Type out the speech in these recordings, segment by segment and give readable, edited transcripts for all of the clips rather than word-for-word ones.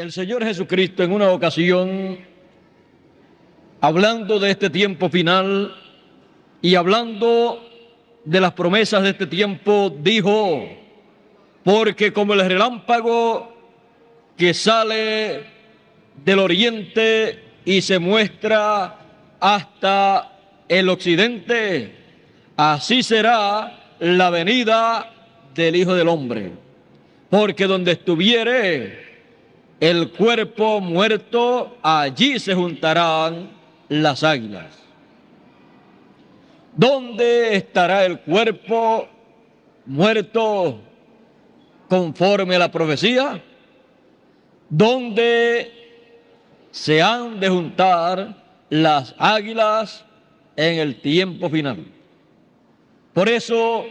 El Señor Jesucristo en una ocasión, hablando de este tiempo final y hablando de las promesas de este tiempo, dijo: porque como el relámpago que sale del oriente y se muestra hasta el occidente, así será la venida del Hijo del Hombre. Porque donde estuviere el cuerpo muerto, allí se juntarán las águilas. ¿Dónde estará el cuerpo muerto conforme a la profecía? Donde se han de juntar las águilas en el tiempo final. Por eso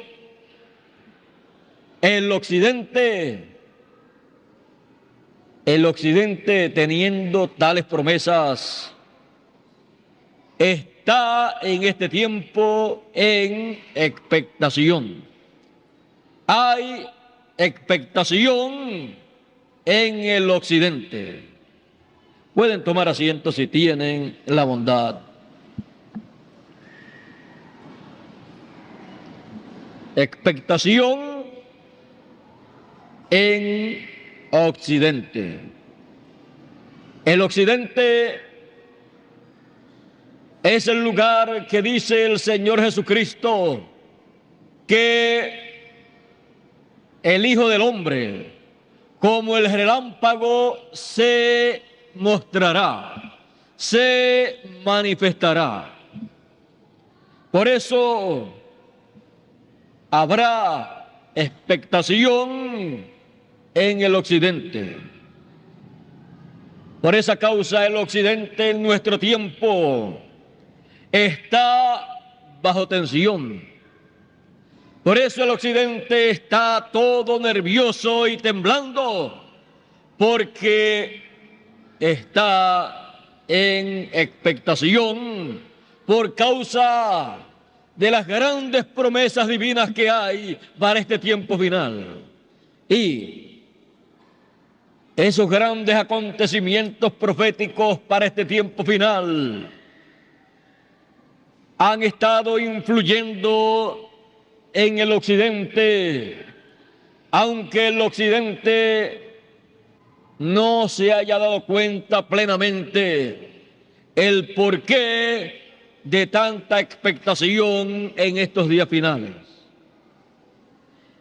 el occidente, teniendo tales promesas, está en este tiempo en expectación. Hay expectación en el occidente. Pueden tomar asiento si tienen la bondad. Expectación en occidente. El occidente es el lugar que dice el Señor Jesucristo que el Hijo del Hombre, como el relámpago, se mostrará, se manifestará. Por eso habrá expectación en el occidente. Por esa causa el occidente en nuestro tiempo está bajo tensión. Por eso el occidente está todo nervioso y temblando, porque está en expectación por causa de las grandes promesas divinas que hay para este tiempo final. Y esos grandes acontecimientos proféticos para este tiempo final han estado influyendo en el occidente, aunque el occidente no se haya dado cuenta plenamente el porqué de tanta expectación en estos días finales.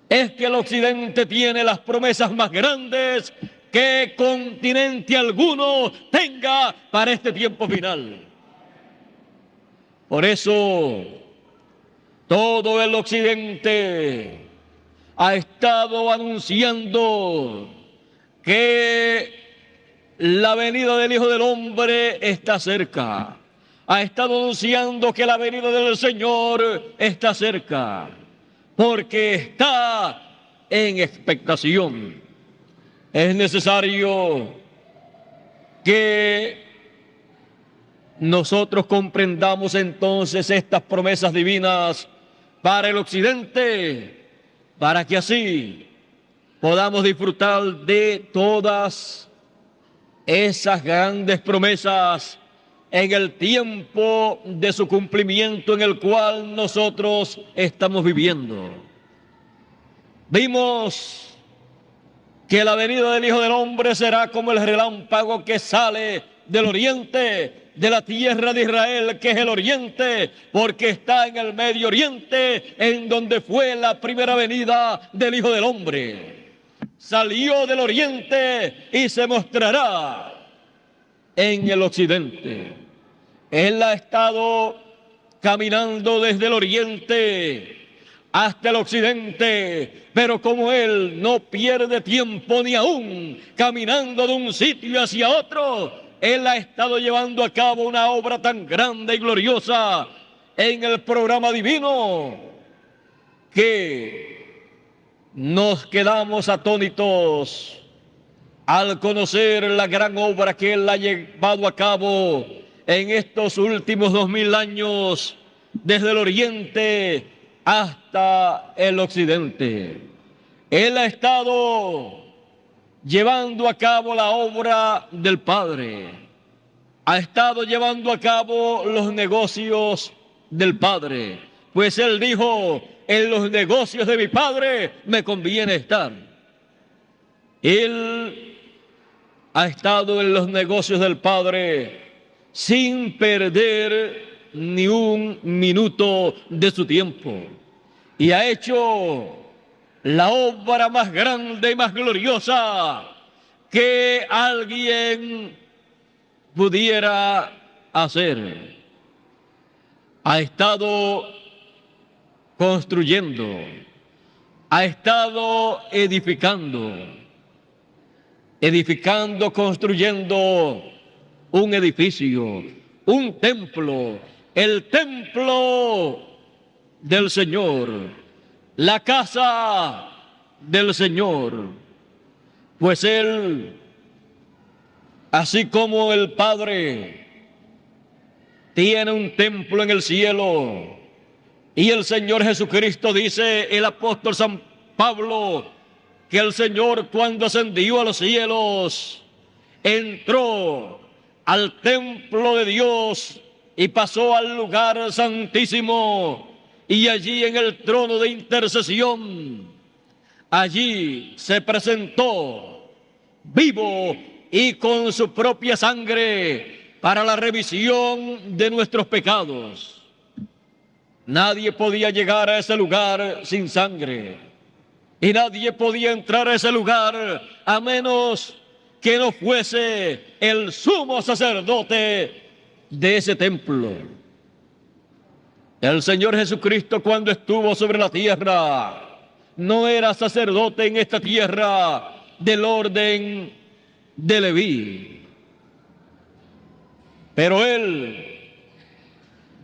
Es que el occidente tiene las promesas más grandes que continente alguno tenga para este tiempo final. Por eso todo el occidente ha estado anunciando que la venida del Hijo del Hombre está cerca. Ha estado anunciando que la venida del Señor está cerca, porque está en expectación. Es necesario que nosotros comprendamos entonces estas promesas divinas para el occidente, para que así podamos disfrutar de todas esas grandes promesas en el tiempo de su cumplimiento en el cual nosotros estamos viviendo. Vimos que la venida del Hijo del Hombre será como el relámpago que sale del oriente, de la tierra de Israel, que es el oriente, porque está en el Medio Oriente, en donde fue la primera venida del Hijo del Hombre. Salió del oriente y se mostrará en el occidente. Él ha estado caminando desde el oriente hasta el occidente, pero como Él no pierde tiempo ni aún caminando de un sitio hacia otro, Él ha estado llevando a cabo una obra tan grande y gloriosa en el programa divino que nos quedamos atónitos al conocer la gran obra que Él ha llevado a cabo en estos últimos 2000 años, desde el oriente hasta el occidente. Él ha estado llevando a cabo la obra del Padre. Ha estado llevando a cabo los negocios del Padre. Pues Él dijo, en los negocios de mi Padre me conviene estar. Él ha estado en los negocios del Padre sin perder ni un minuto de su tiempo. Y ha hecho la obra más grande y más gloriosa que alguien pudiera hacer. Ha estado construyendo, ha estado edificando, construyendo un edificio, un templo, el templo del Señor, la casa del Señor. Pues Él, así como el Padre tiene un templo en el cielo, y el Señor Jesucristo, dice el apóstol San Pablo, que el Señor, cuando ascendió a los cielos, entró al templo de Dios y pasó al lugar santísimo, y allí en el trono de intercesión, allí se presentó vivo y con su propia sangre para la remisión de nuestros pecados. Nadie podía llegar a ese lugar sin sangre, y nadie podía entrar a ese lugar a menos que no fuese el sumo sacerdote de ese templo. El Señor Jesucristo, cuando estuvo sobre la tierra, no era sacerdote en esta tierra del orden de Leví, pero Él,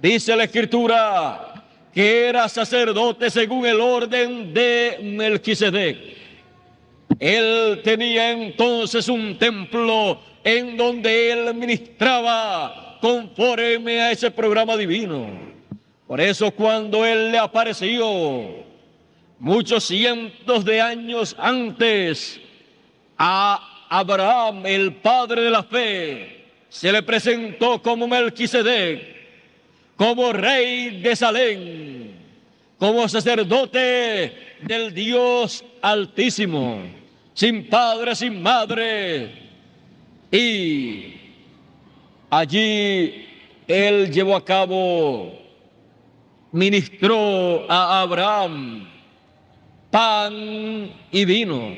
dice la Escritura, que era sacerdote según el orden de Melquisedec. Él tenía entonces un templo en donde él ministraba conforme a ese programa divino. Por eso, cuando él le apareció muchos cientos de años antes a Abraham, el padre de la fe, se le presentó como Melquisedec, como rey de Salem, como sacerdote del Dios Altísimo, sin padre, sin madre. Y allí él llevó a cabo, ministró a Abraham pan y vino.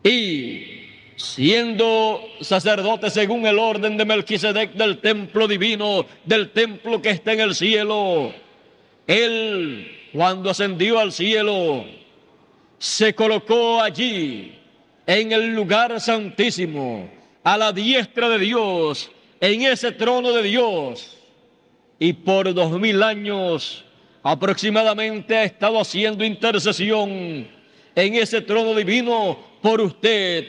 Y siendo sacerdote según el orden de Melquisedec del templo divino, del templo que está en el cielo, él, cuando ascendió al cielo, se colocó allí en el lugar santísimo, a la diestra de Dios, en ese trono de Dios, y por 2000 años aproximadamente ha estado haciendo intercesión en ese trono divino por usted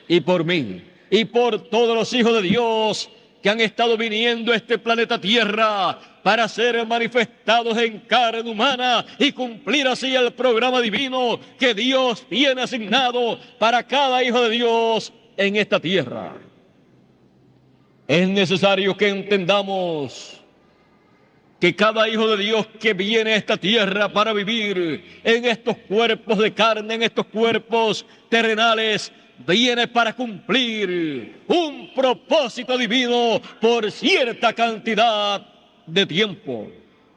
y por mí, y por todos los hijos de Dios que han estado viniendo a este planeta Tierra para ser manifestados en carne humana y cumplir así el programa divino que Dios tiene asignado para cada hijo de Dios en esta tierra. Es necesario que entendamos que cada hijo de Dios que viene a esta tierra para vivir en estos cuerpos de carne, en estos cuerpos terrenales, viene para cumplir un propósito divino por cierta cantidad de tiempo.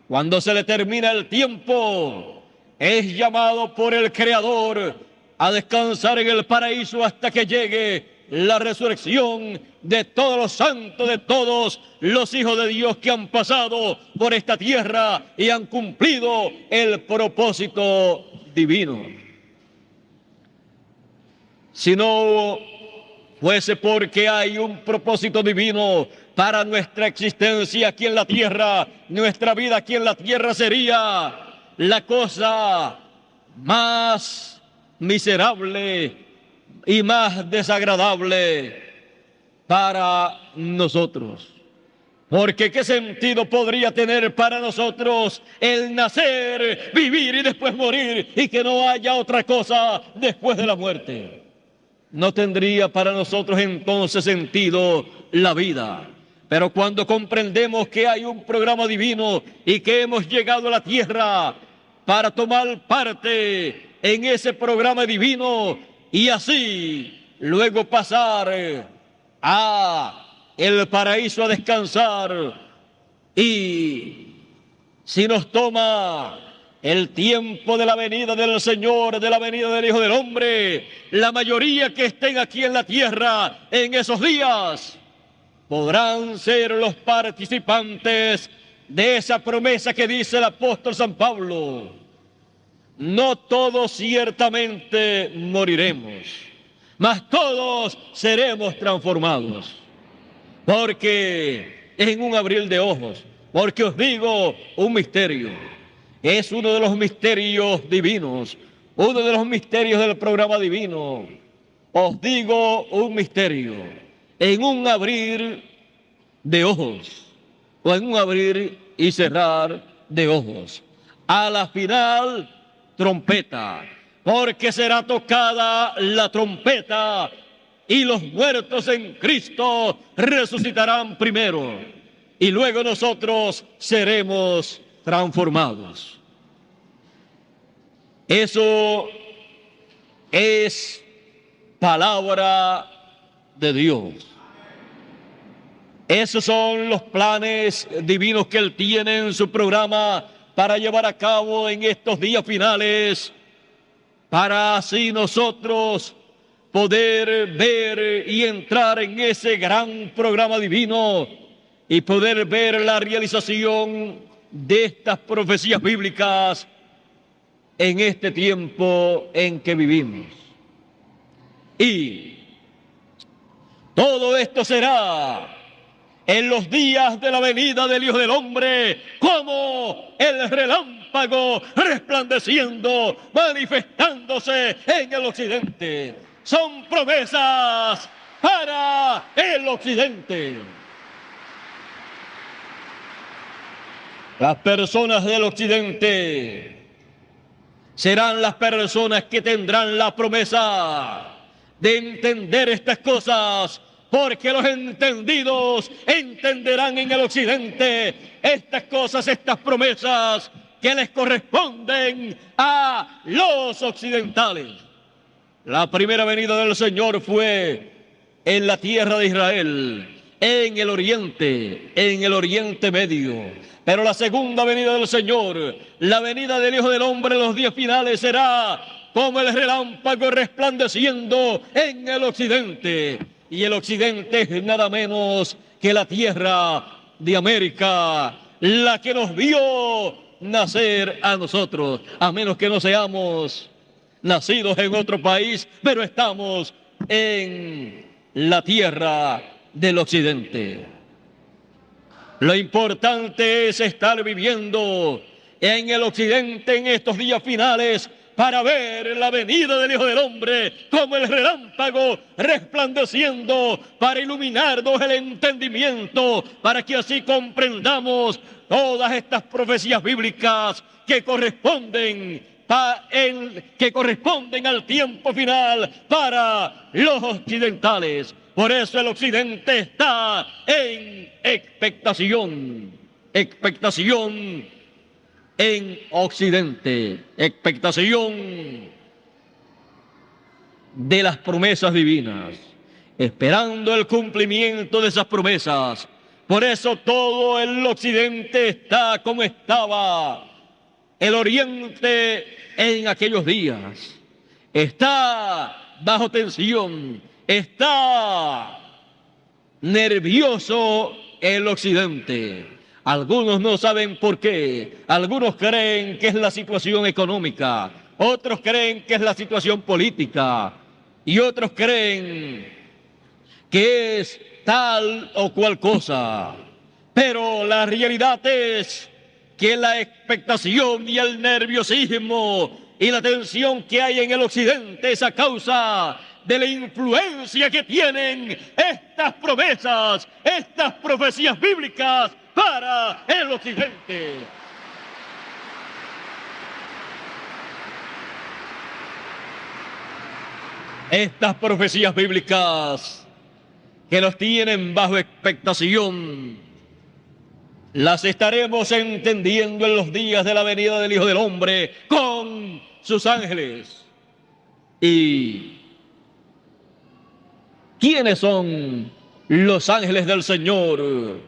Cuando se le termina el tiempo, es llamado por el Creador a descansar en el paraíso hasta que llegue la resurrección de todos los santos, de todos los hijos de Dios que han pasado por esta tierra y han cumplido el propósito divino. Si no fuese porque hay un propósito divino para nuestra existencia aquí en la tierra, nuestra vida aquí en la tierra sería la cosa más miserable y más desagradable para nosotros. Porque ¿qué sentido podría tener para nosotros el nacer, vivir y después morir, y que no haya otra cosa después de la muerte? no tendría para nosotros entonces sentido la vida. Pero cuando comprendemos que hay un programa divino y que hemos llegado a la tierra para tomar parte en ese programa divino y así luego pasar a el paraíso a descansar, y si nos toma el tiempo de la venida del Señor, de la venida del Hijo del Hombre, la mayoría que estén aquí en la tierra en esos días podrán ser los participantes de esa promesa que dice el apóstol San Pablo. No todos ciertamente moriremos, mas todos seremos transformados. Porque en un abrir de ojos, porque os digo un misterio, es uno de los misterios divinos, uno de los misterios del programa divino. Os digo un misterio, en un abrir de ojos, o en un abrir y cerrar de ojos, a la final trompeta, porque será tocada la trompeta y los muertos en Cristo resucitarán primero y luego nosotros seremos transformados. Eso es palabra de Dios. Esos son los planes divinos que Él tiene en su programa para llevar a cabo en estos días finales, para así nosotros poder ver y entrar en ese gran programa divino y poder ver la realización de estas profecías bíblicas en este tiempo en que vivimos. Y todo esto será en los días de la venida del Hijo del Hombre, como el relámpago resplandeciendo, manifestándose en el occidente. Son promesas para el occidente. Las personas del occidente serán las personas que tendrán la promesa de entender estas cosas, porque los entendidos entenderán en el occidente estas cosas, estas promesas que les corresponden a los occidentales. La primera venida del Señor fue en la tierra de Israel, en el Oriente Medio. Pero la segunda venida del Señor, la venida del Hijo del Hombre en los días finales, será como el relámpago resplandeciendo en el occidente. Y el occidente es nada menos que la tierra de América, la que nos vio nacer a nosotros, a menos que no seamos nacidos en otro país, pero estamos en la tierra del occidente. Lo importante es estar viviendo en el occidente en estos días finales para ver la venida del Hijo del Hombre como el relámpago resplandeciendo, para iluminarnos el entendimiento, para que así comprendamos todas estas profecías bíblicas que corresponden al tiempo final para los occidentales. Por eso el occidente está en expectación en occidente, expectación de las promesas divinas, esperando el cumplimiento de esas promesas. Por eso todo el occidente está como estaba el oriente en aquellos días. Está bajo tensión, está nervioso el occidente. Algunos no saben por qué. Algunos creen que es la situación económica, otros creen que es la situación política y otros creen que es tal o cual cosa. Pero la realidad es que la expectación y el nerviosismo y la tensión que hay en el occidente es a causa de la influencia que tienen estas promesas, estas profecías bíblicas para el occidente. estas profecías bíblicas que nos tienen bajo expectación, las estaremos entendiendo en los días de la venida del Hijo del Hombre con sus ángeles. ¿Y quiénes son los ángeles del Señor?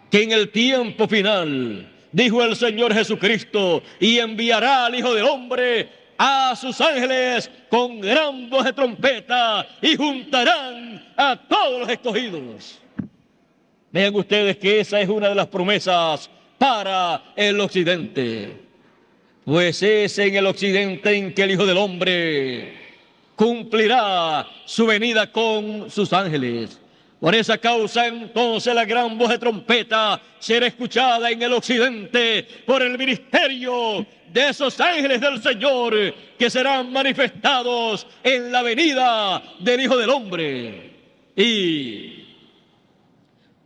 Que en el tiempo final, dijo el Señor Jesucristo, y enviará al Hijo del Hombre a sus ángeles con gran voz de trompeta y juntarán a todos los escogidos. Vean ustedes que esa es una de las promesas para el occidente. Pues es en el occidente en que el Hijo del Hombre cumplirá su venida con sus ángeles. Por esa causa entonces la gran voz de trompeta será escuchada en el occidente por el ministerio de esos ángeles del Señor que serán manifestados en la venida del Hijo del Hombre. Y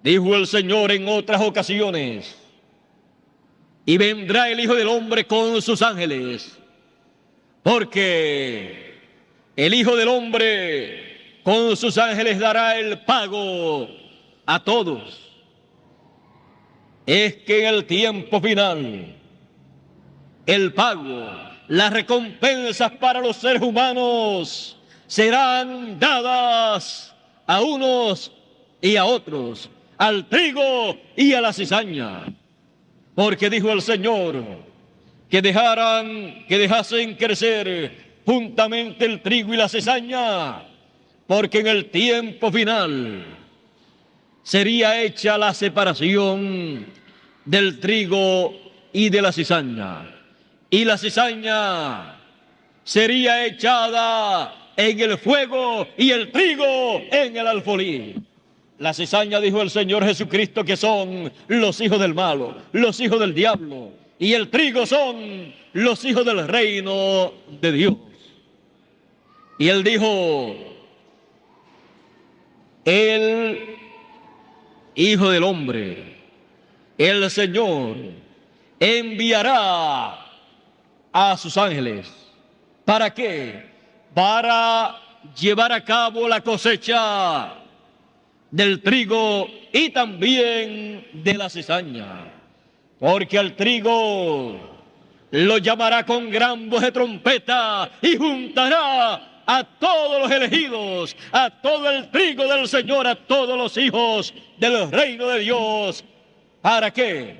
dijo el Señor en otras ocasiones, y vendrá el Hijo del Hombre con sus ángeles, porque el Hijo del Hombre con sus ángeles dará el pago a todos. Es que en el tiempo final, el pago, las recompensas para los seres humanos serán dadas a unos y a otros, al trigo y a la cizaña. Porque dijo el Señor que dejasen crecer juntamente el trigo y la cizaña, porque en el tiempo final sería hecha la separación del trigo y de la cizaña, y la cizaña sería echada en el fuego y el trigo en el alfolí. La cizaña, dijo el Señor Jesucristo, que son los hijos del malo, los hijos del diablo, y el trigo son los hijos del reino de Dios. Y él dijo, el Hijo del Hombre, el Señor, enviará a sus ángeles. ¿Para qué? Para llevar a cabo la cosecha del trigo y también de la cizaña. Porque al trigo lo llamará con gran voz de trompeta y juntará a todos los elegidos, a todo el trigo del Señor, a todos los hijos del reino de Dios. ¿Para qué?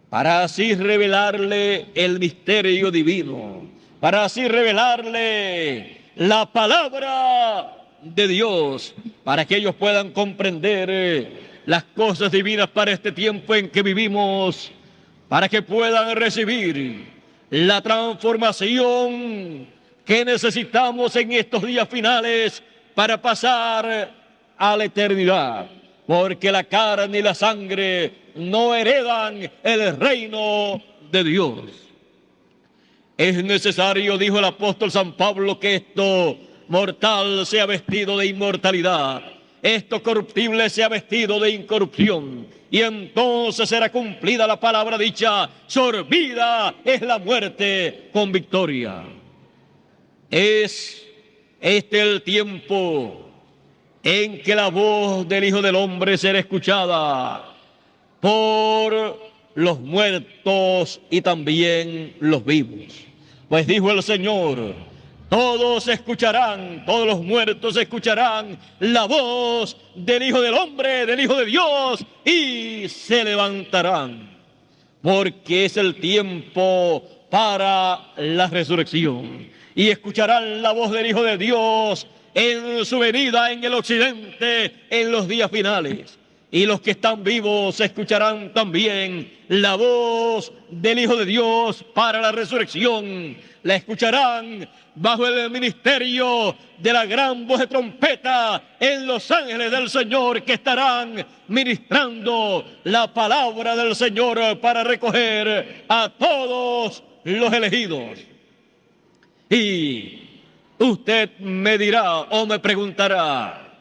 Para así revelarle el misterio divino, para así revelarle la palabra de Dios, para que ellos puedan comprender las cosas divinas para este tiempo en que vivimos, para que puedan recibir la transformación que necesitamos en estos días finales para pasar a la eternidad, porque la carne y la sangre no heredan el reino de Dios. Es necesario, dijo el apóstol San Pablo, que esto mortal sea vestido de inmortalidad, esto corruptible sea vestido de incorrupción, y entonces será cumplida la palabra dicha: sorbida es la muerte con victoria. Es este el tiempo en que la voz del Hijo del Hombre será escuchada por los muertos y también los vivos. Pues dijo el Señor, todos escucharán, todos los muertos escucharán la voz del Hijo del Hombre, del Hijo de Dios, y se levantarán, porque es el tiempo para la resurrección. Y escucharán la voz del Hijo de Dios en su venida en el occidente en los días finales. Y los que están vivos escucharán también la voz del Hijo de Dios para la resurrección. La escucharán bajo el ministerio de la gran voz de trompeta en los ángeles del Señor, que estarán ministrando la palabra del Señor para recoger a todos los elegidos. Y usted me dirá o me preguntará,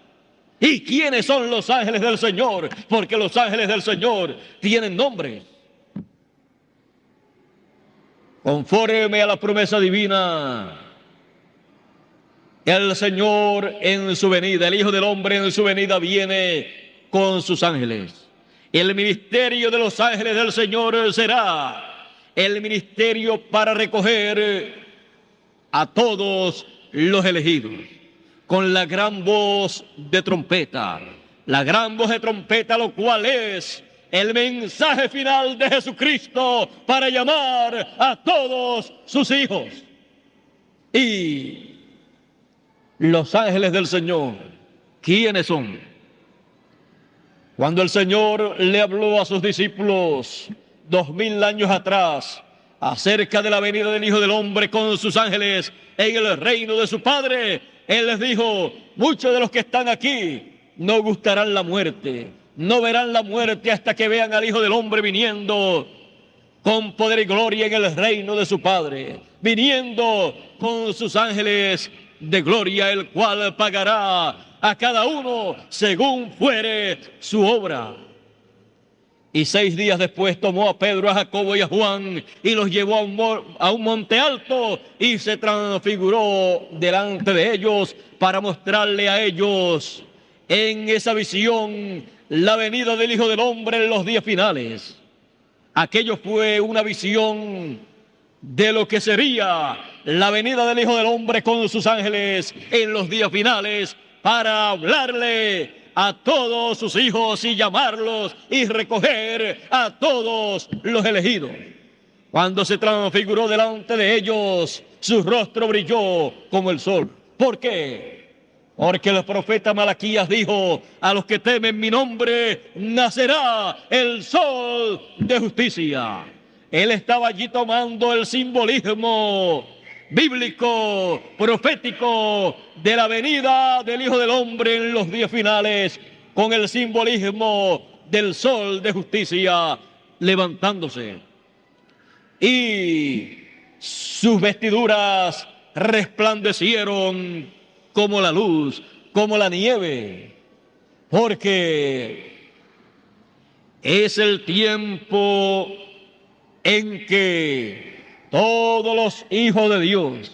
¿y quiénes son los ángeles del Señor? Porque los ángeles del Señor tienen nombres. Conforme a la promesa divina, El Señor en su venida, el Hijo del Hombre en su venida viene con sus ángeles. El ministerio de los ángeles del Señor será el ministerio para recoger a todos los elegidos con la gran voz de trompeta. La gran voz de trompeta, lo cual es el mensaje final de Jesucristo para llamar a todos sus hijos. Y los ángeles del Señor, ¿quiénes son? Cuando el Señor le habló a sus discípulos 2000 años atrás acerca de la venida del Hijo del Hombre con sus ángeles en el reino de su Padre, Él les dijo: muchos de los que están aquí no gustarán la muerte, no verán la muerte hasta que vean al Hijo del Hombre viniendo con poder y gloria en el reino de su Padre, viniendo con sus ángeles de gloria, el cual pagará a cada uno según fuere su obra. Y 6 días después tomó a Pedro, a Jacobo y a Juan y los llevó a un monte alto y se transfiguró delante de ellos para mostrarle a ellos en esa visión la venida del Hijo del Hombre en los días finales. Aquello fue una visión de lo que sería la venida del Hijo del Hombre con sus ángeles en los días finales para hablarle a todos sus hijos y llamarlos y recoger a todos los elegidos. Cuando se transfiguró delante de ellos, su rostro brilló como el sol. ¿Por qué? Porque el profeta Malaquías dijo: a los que temen mi nombre nacerá el sol de justicia. Él estaba allí tomando el simbolismo bíblico, profético de la venida del Hijo del Hombre en los días finales, con el simbolismo del sol de justicia levantándose. Y sus vestiduras resplandecieron como la luz, como la nieve, porque es el tiempo en que todos los hijos de Dios,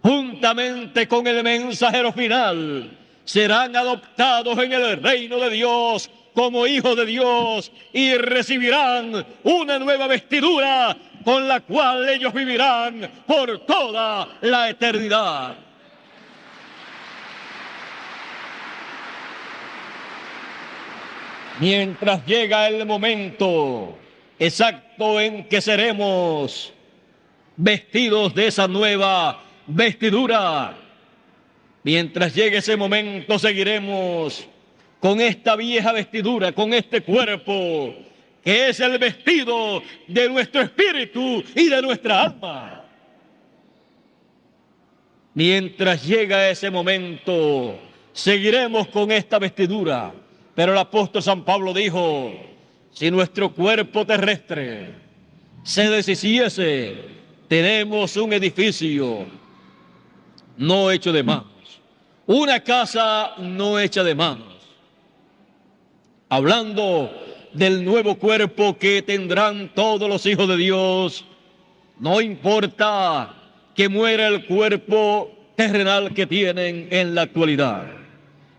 juntamente con el mensajero final, serán adoptados en el reino de Dios como hijos de Dios y recibirán una nueva vestidura con la cual ellos vivirán por toda la eternidad. Mientras llega el momento exacto en que seremos vestidos de esa nueva vestidura, mientras llegue ese momento seguiremos con esta vieja vestidura, con este cuerpo que es el vestido de nuestro espíritu y de nuestra alma. Mientras llega ese momento seguiremos con esta vestidura. Pero el apóstol San Pablo dijo: si nuestro cuerpo terrestre se deshiciese, tenemos un edificio no hecho de manos, una casa no hecha de manos. Hablando del nuevo cuerpo que tendrán todos los hijos de Dios, no importa que muera el cuerpo terrenal que tienen en la actualidad.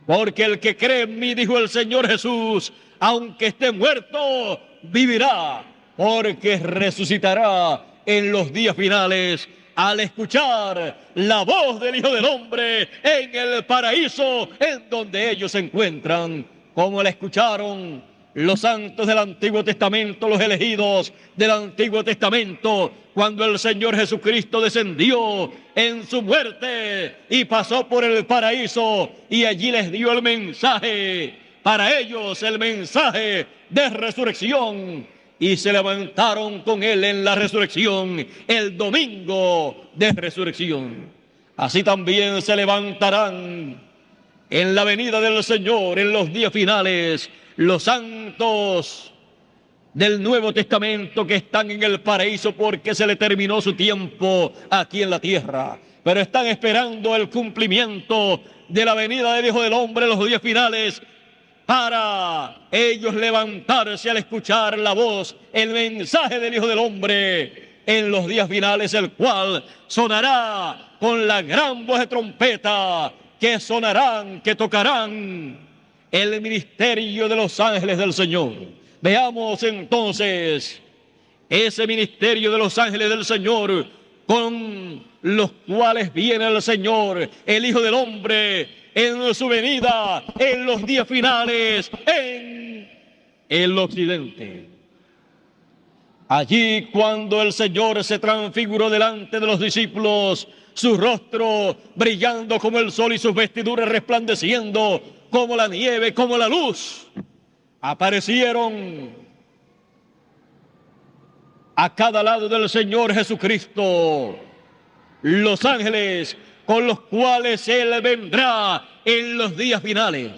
Porque el que cree en mí, dijo el Señor Jesús, aunque esté muerto, vivirá, porque resucitará en los días finales al escuchar la voz del Hijo del Hombre en el paraíso en donde ellos se encuentran, como la escucharon los santos del Antiguo Testamento, los elegidos del Antiguo Testamento, cuando el Señor Jesucristo descendió en su muerte y pasó por el paraíso y allí les dio el mensaje, para ellos el mensaje de resurrección, y se levantaron con él en la resurrección, el domingo de resurrección. Así también se levantarán en la venida del Señor en los días finales los santos del Nuevo Testamento que están en el paraíso, porque se le terminó su tiempo aquí en la tierra, pero están esperando el cumplimiento de la venida del Hijo del Hombre en los días finales, para ellos levantarse al escuchar la voz, el mensaje del Hijo del Hombre en los días finales, el cual sonará con la gran voz de trompeta que sonarán, que tocarán el ministerio de los ángeles del Señor. Veamos entonces ese ministerio de los ángeles del Señor, con los cuales viene el Señor, el Hijo del Hombre, en su venida, en los días finales, en el occidente. Allí, cuando el Señor se transfiguró delante de los discípulos, su rostro brillando como el sol y sus vestiduras resplandeciendo como la nieve, como la luz, aparecieron a cada lado del Señor Jesucristo los ángeles con los cuales Él vendrá en los días finales.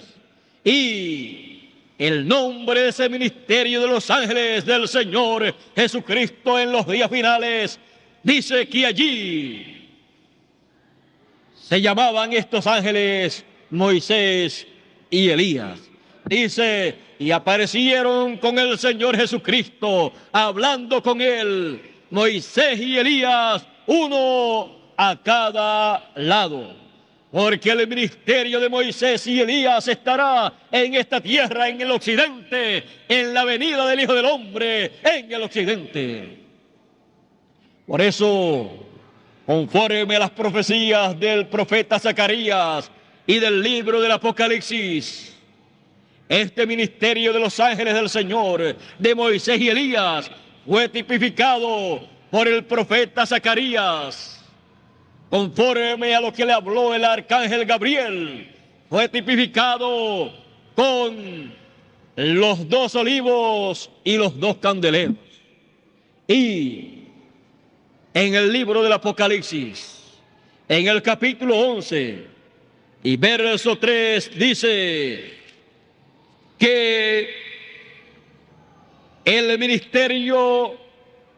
Y el nombre de ese ministerio de los ángeles del Señor Jesucristo en los días finales dice que allí se llamaban estos ángeles Moisés y Elías. Dice, y aparecieron con el Señor Jesucristo, hablando con Él, Moisés y Elías, uno a cada lado. Porque el ministerio de Moisés y Elías estará en esta tierra, en el occidente, en la venida del Hijo del Hombre, en el occidente. Por eso, conforme a las profecías del profeta Zacarías y del libro del Apocalipsis, este ministerio de los ángeles del Señor, de Moisés y Elías, fue tipificado por el profeta Zacarías, conforme a lo que le habló el arcángel Gabriel. Fue tipificado con los 2 olivos y los 2 candeleros. Y en el libro del Apocalipsis, en el capítulo 11 y verso 3, dice que el ministerio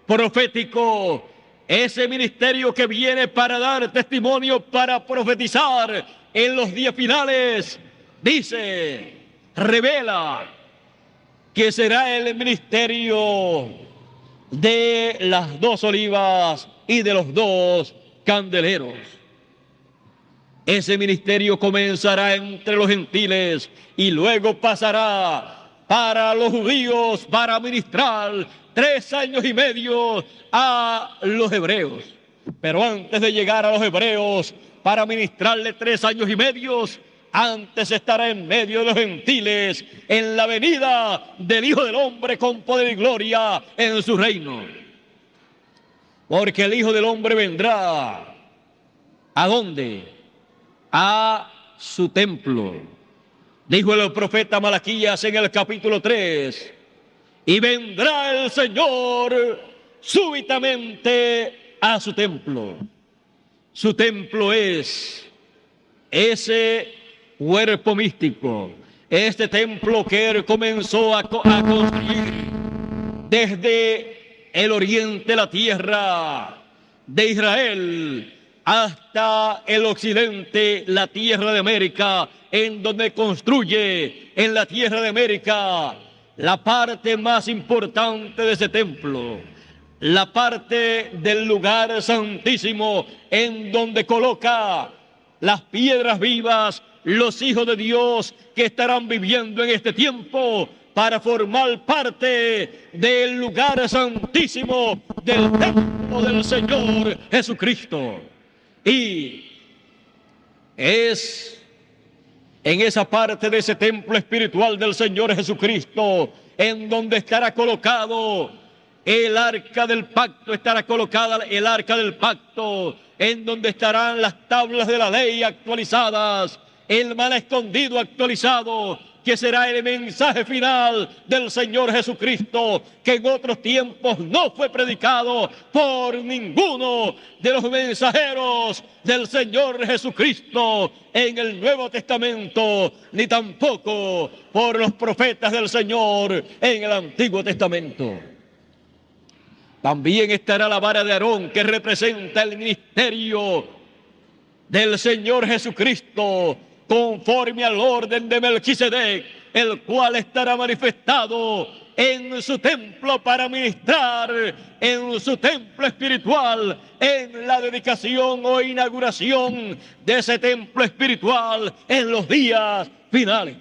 profético, ese ministerio que viene para dar testimonio, para profetizar en los días finales, dice, revela que será el ministerio de las 2 olivas y de los 2 candeleros. Ese ministerio comenzará entre los gentiles y luego pasará para los judíos para ministrar 3 años y medio a los hebreos. Pero antes de llegar a los hebreos para ministrarle 3 años y medio, antes estará en medio de los gentiles en la venida del Hijo del Hombre con poder y gloria en su reino. Porque el Hijo del Hombre vendrá, ¿a dónde? A su templo. Dijo el profeta Malaquías en el capítulo 3, y vendrá el Señor súbitamente a su templo. Su templo es ese cuerpo místico, este templo que Él comenzó a construir desde el oriente de la tierra de Israel hasta el occidente, la tierra de América, en donde construye en la tierra de América la parte más importante de ese templo, la parte del lugar santísimo, en donde coloca las piedras vivas, los hijos de Dios que estarán viviendo en este tiempo para formar parte del lugar santísimo del templo del Señor Jesucristo. Y es en esa parte de ese templo espiritual del Señor Jesucristo en donde estará colocado el arca del pacto, estará colocada el arca del pacto, en donde estarán las tablas de la ley actualizadas, el maná escondido actualizado, que será el mensaje final del Señor Jesucristo, que en otros tiempos no fue predicado por ninguno de los mensajeros del Señor Jesucristo en el Nuevo Testamento, ni tampoco por los profetas del Señor en el Antiguo Testamento. También estará la vara de Aarón, que representa el ministerio del Señor Jesucristo, conforme al orden de Melquisedec, el cual estará manifestado en su templo para ministrar en su templo espiritual, en la dedicación o inauguración de ese templo espiritual en los días finales.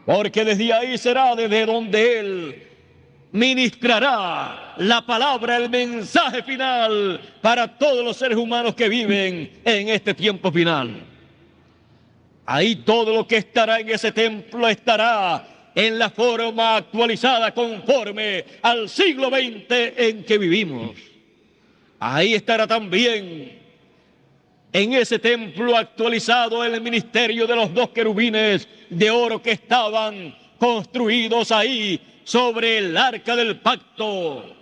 Porque desde ahí será desde donde Él ministrará la palabra, el mensaje final para todos los seres humanos que viven en este tiempo final. Ahí todo lo que estará en ese templo estará en la forma actualizada conforme al siglo XX en que vivimos. Ahí estará también en ese templo actualizado el ministerio de los 2 querubines de oro que estaban construidos ahí sobre el arca del pacto,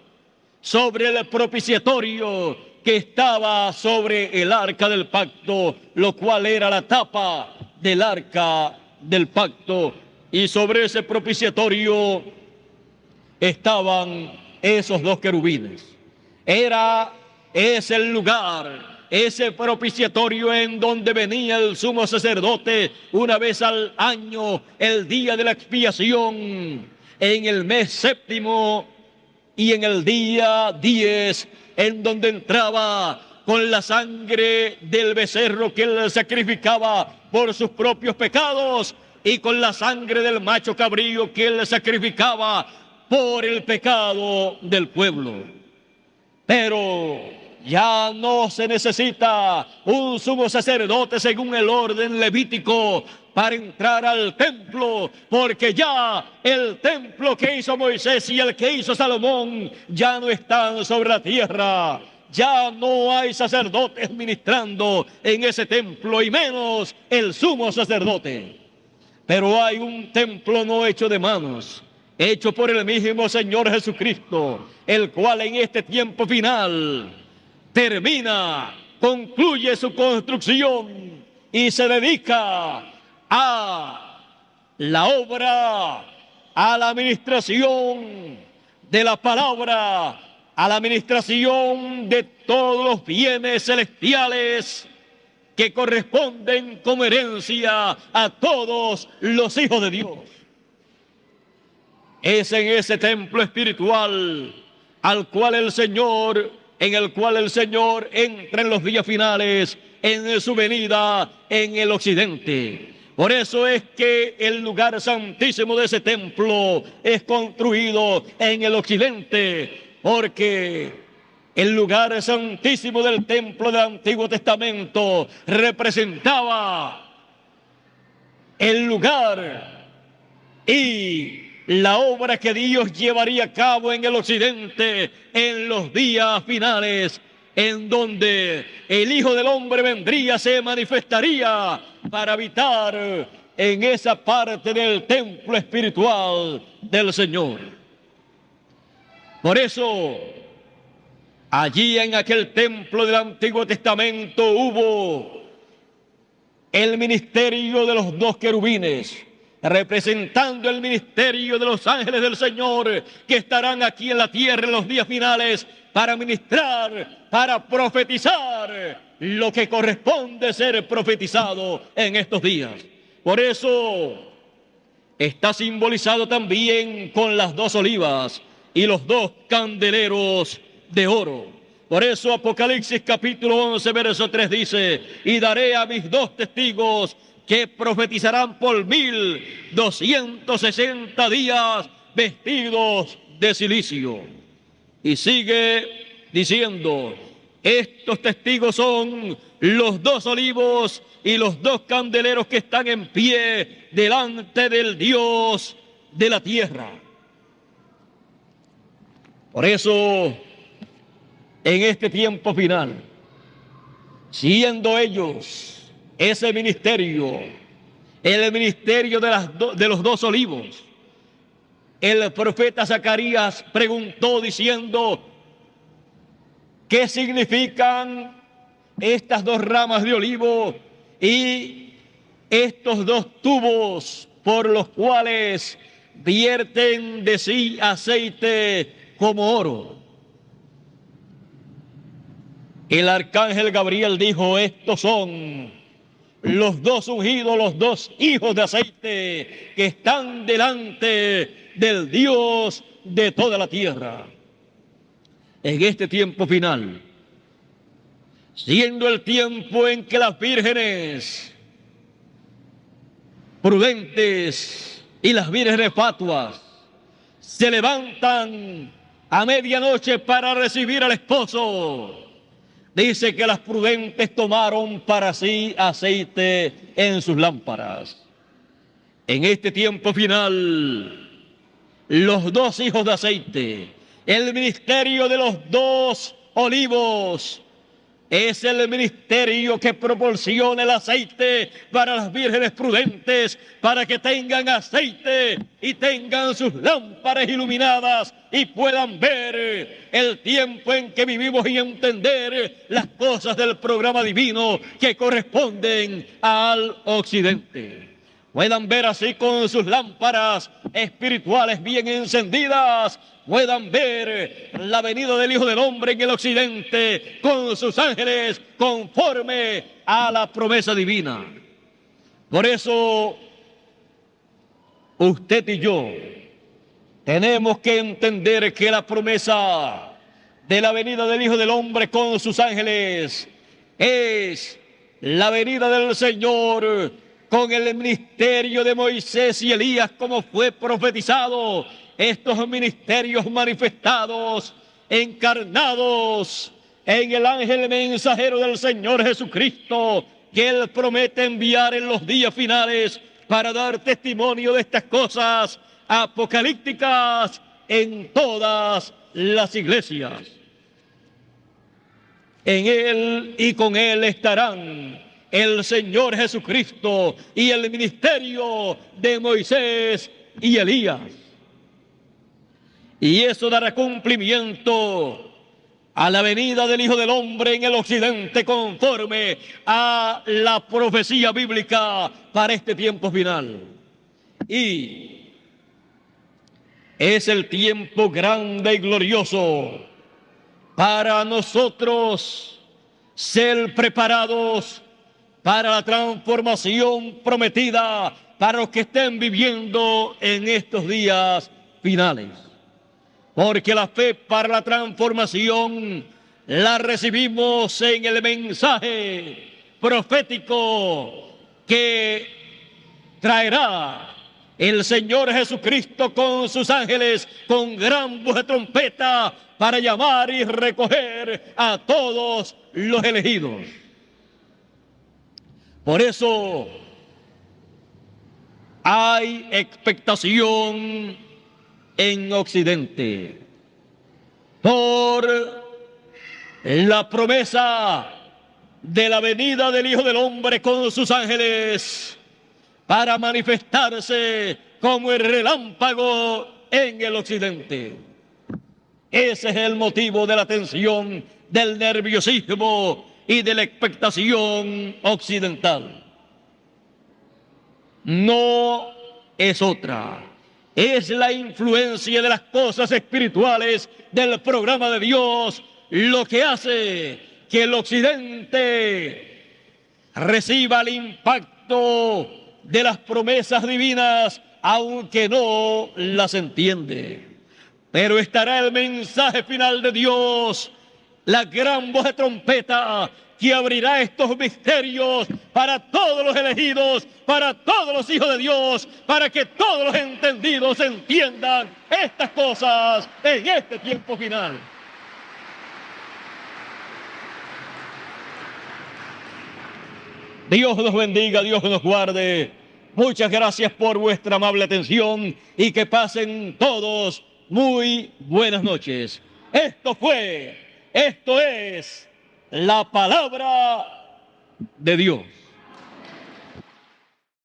sobre el propiciatorio que estaba sobre el arca del pacto, lo cual era la tapa del arca del pacto, y sobre ese propiciatorio estaban esos 2 querubines. Es el lugar, ese propiciatorio en donde venía el sumo sacerdote una vez al año, el día de la expiación, en el mes 7 y en el día 10, en donde entraba con la sangre del becerro que él sacrificaba por sus propios pecados y con la sangre del macho cabrío que él sacrificaba por el pecado del pueblo. Pero ya no se necesita un sumo sacerdote según el orden levítico para entrar al templo, porque ya el templo que hizo Moisés y el que hizo Salomón ya no están sobre la tierra. Ya no hay sacerdotes ministrando en ese templo, y menos el sumo sacerdote. Pero hay un templo no hecho de manos, hecho por el mismo Señor Jesucristo, el cual en este tiempo final concluye su construcción y se dedica a la obra, a la administración de la palabra, a la administración de todos los bienes celestiales que corresponden como herencia a todos los hijos de Dios. Es en ese templo espiritual en el cual el Señor entra en los días finales, en su venida en el occidente. Por eso es que el lugar santísimo de ese templo es construido en el occidente, porque el lugar santísimo del templo del Antiguo Testamento representaba el lugar y la obra que Dios llevaría a cabo en el occidente en los días finales, en donde el Hijo del Hombre vendría, se manifestaría para habitar en esa parte del templo espiritual del Señor. Por eso, allí en aquel templo del Antiguo Testamento hubo el ministerio de los 2 querubines, representando el ministerio de los ángeles del Señor, que estarán aquí en la tierra en los días finales para ministrar, para profetizar lo que corresponde ser profetizado en estos días. Por eso está simbolizado también con las 2 olivas y los 2 candeleros de oro. Por eso Apocalipsis capítulo 11 verso 3 dice: y daré a mis 2 testigos que profetizarán por 1260 días vestidos de cilicio. Y sigue diciendo: estos testigos son los 2 olivos y los 2 candeleros que están en pie delante del Dios de la tierra. Por eso, en este tiempo final, siendo ellos ese ministerio, el ministerio de los 2 olivos, el profeta Zacarías preguntó diciendo: ¿qué significan estas 2 ramas de olivo y estos 2 tubos por los cuales vierten de sí aceite como oro? El arcángel Gabriel dijo: estos son los dos ungidos, los dos hijos de aceite que están delante del Dios de toda la tierra. En este tiempo final, siendo el tiempo en que las vírgenes prudentes y las vírgenes fatuas se levantan a medianoche para recibir al esposo, dice que las prudentes tomaron para sí aceite en sus lámparas. En este tiempo final, los dos hijos de aceite, el ministerio de los dos olivos, es el ministerio que proporciona el aceite para las vírgenes prudentes, para que tengan aceite y tengan sus lámparas iluminadas y puedan ver el tiempo en que vivimos y entender las cosas del programa divino que corresponden al occidente. Puedan ver así con sus lámparas espirituales bien encendidas, puedan ver la venida del Hijo del Hombre en el occidente con sus ángeles conforme a la promesa divina. Por eso, usted y yo tenemos que entender que la promesa de la venida del Hijo del Hombre con sus ángeles es la venida del Señor con el ministerio de Moisés y Elías, como fue profetizado, estos ministerios manifestados, encarnados en el ángel mensajero del Señor Jesucristo, que Él promete enviar en los días finales para dar testimonio de estas cosas apocalípticas en todas las iglesias. En Él y con Él estarán el Señor Jesucristo y el ministerio de Moisés y Elías. Y eso dará cumplimiento a la venida del Hijo del Hombre en el occidente conforme a la profecía bíblica para este tiempo final. Y es el tiempo grande y glorioso para nosotros ser preparados para la transformación prometida para los que estén viviendo en estos días finales. Porque la fe para la transformación la recibimos en el mensaje profético que traerá el Señor Jesucristo con sus ángeles con gran voz de trompeta para llamar y recoger a todos los elegidos. Por eso hay expectación en Occidente por la promesa de la venida del Hijo del Hombre con sus ángeles para manifestarse como el relámpago en el occidente. Ese es el motivo de la tensión, del nerviosismo y de la expectación occidental. No es otra. Es la influencia de las cosas espirituales del programa de Dios lo que hace que el occidente reciba el impacto de las promesas divinas, aunque no las entiende. Pero estará el mensaje final de Dios, la gran voz de trompeta que abrirá estos misterios para todos los elegidos, para todos los hijos de Dios, para que todos los entendidos entiendan estas cosas en este tiempo final. Dios nos bendiga, Dios nos guarde. Muchas gracias por vuestra amable atención y que pasen todos muy buenas noches. Esto es la palabra de Dios.